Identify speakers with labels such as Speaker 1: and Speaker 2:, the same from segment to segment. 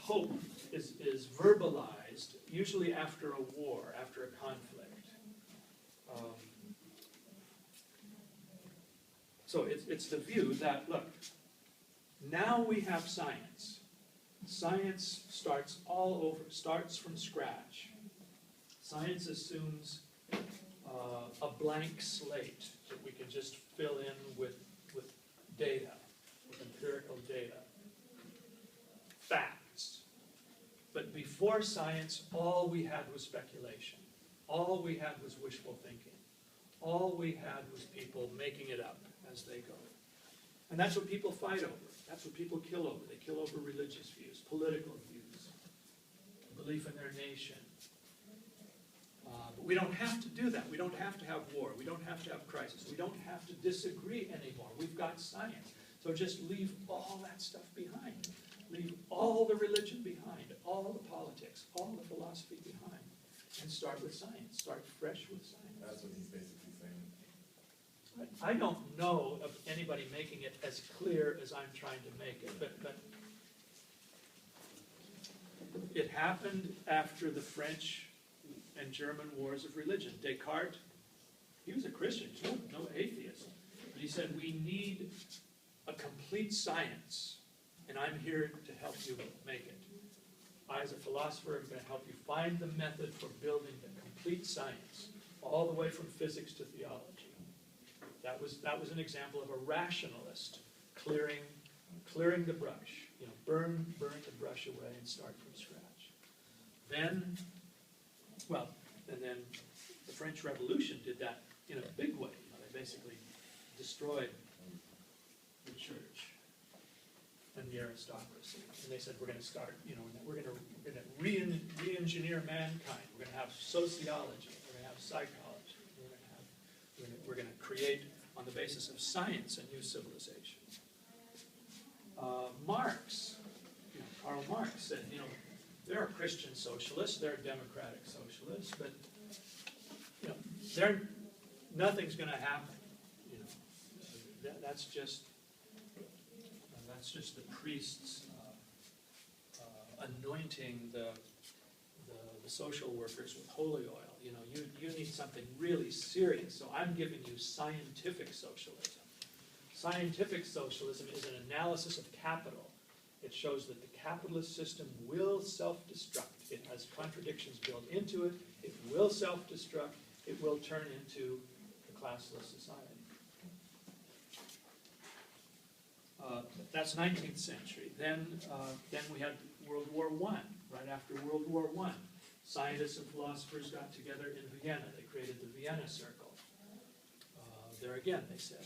Speaker 1: hope is verbalized, usually after a war, after a conflict. So it's the view that, look, now we have science. Science starts all over, starts from scratch. Science assumes a blank slate that we can just fill in with data, with empirical data, facts. But before science, all we had was speculation. All we had was wishful thinking. All we had was people making it up as they go. And that's what people fight over. That's what people kill over. They kill over religious views, political views, belief in their nation. But we don't have to do that. We don't have to have war. We don't have to have crisis. We don't have to disagree anymore. We've got science. So just leave all that stuff behind. Leave all the religion behind, all the politics, all the philosophy behind, and start with science. Start fresh with science.
Speaker 2: That's what he's basically saying.
Speaker 1: I don't know of anybody making it as clear as I'm trying to make it, but it happened after the French and German wars of religion. Descartes, he was a Christian, no atheist, but he said, we need a complete science, and I'm here to help you make it. I, as a philosopher, am going to help you find the method for building the complete science, all the way from physics to theology. That was an example of a rationalist clearing the brush, burn the brush away and start from scratch. Then the French Revolution did that in a big way. They basically destroyed the church and the aristocracy, and they said, we're going to start, we're going to re-engineer mankind. We're going to have sociology. We're going to have psychology. We're going to create, on the basis of science, a new civilization. Marx, Karl Marx said, there are Christian socialists, there are democratic socialists, but nothing's going to happen. That's just the priests anointing the social workers with holy oil. You need something really serious. So I'm giving you scientific socialism. Scientific socialism is an analysis of capital. It shows that the capitalist system will self-destruct. It has contradictions built into it. It will self-destruct. It will turn into a classless society. That's 19th century. Then we had World War I. Right after World War I, scientists and philosophers got together in Vienna. They created the Vienna Circle. There again, they said,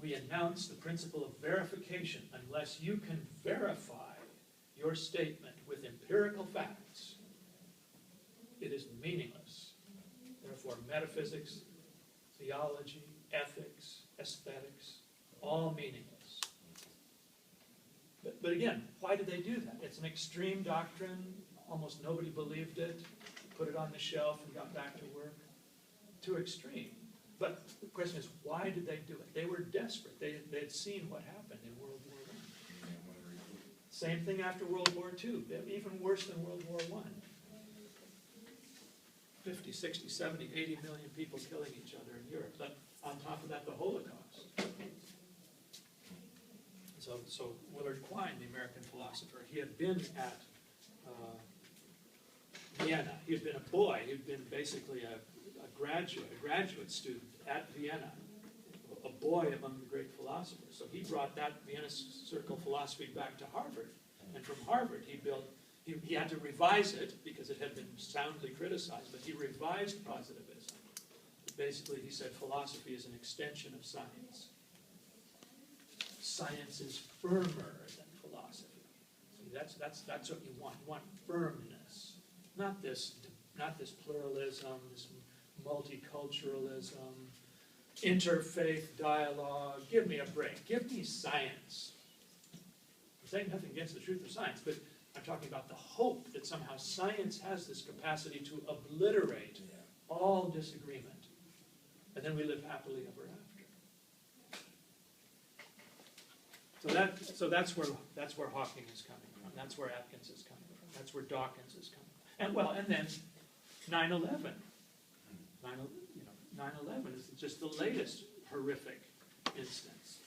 Speaker 1: we announce the principle of verification. Unless you can verify your statement with empirical facts, it is meaningless. Therefore, metaphysics, theology, ethics, aesthetics, all meaningless. But again, why did they do that? It's an extreme doctrine. Almost nobody believed it. Put it on the shelf and got back to work. Too extreme. But the question is, why did they do it? They were desperate. They had seen what happened in World War I. Same thing after World War II. Even worse than World War I. 50, 60, 70, 80 million people killing each other in Europe. But on top of that, the Holocaust. So Willard Quine, the American philosopher, he had been at Vienna. He had been a boy. He had been basically a graduate student at Vienna, a boy among the great philosophers. So he brought that Vienna Circle philosophy back to Harvard. And from Harvard, he had to revise it because it had been soundly criticized, but he revised positivism. Basically, he said philosophy is an extension of science. Science is firmer than philosophy. See, that's what you want. You want firmness, not this pluralism, this multiculturalism, interfaith dialogue. Give me a break. Give me science. I'm saying nothing against the truth of science, but I'm talking about the hope that somehow science has this capacity to obliterate all disagreement. And then we live happily ever after. So that's where Hawking is coming from. That's where Atkins is coming from. That's where Dawkins is coming from. And then 9/11. 9/11 is just the latest horrific instance.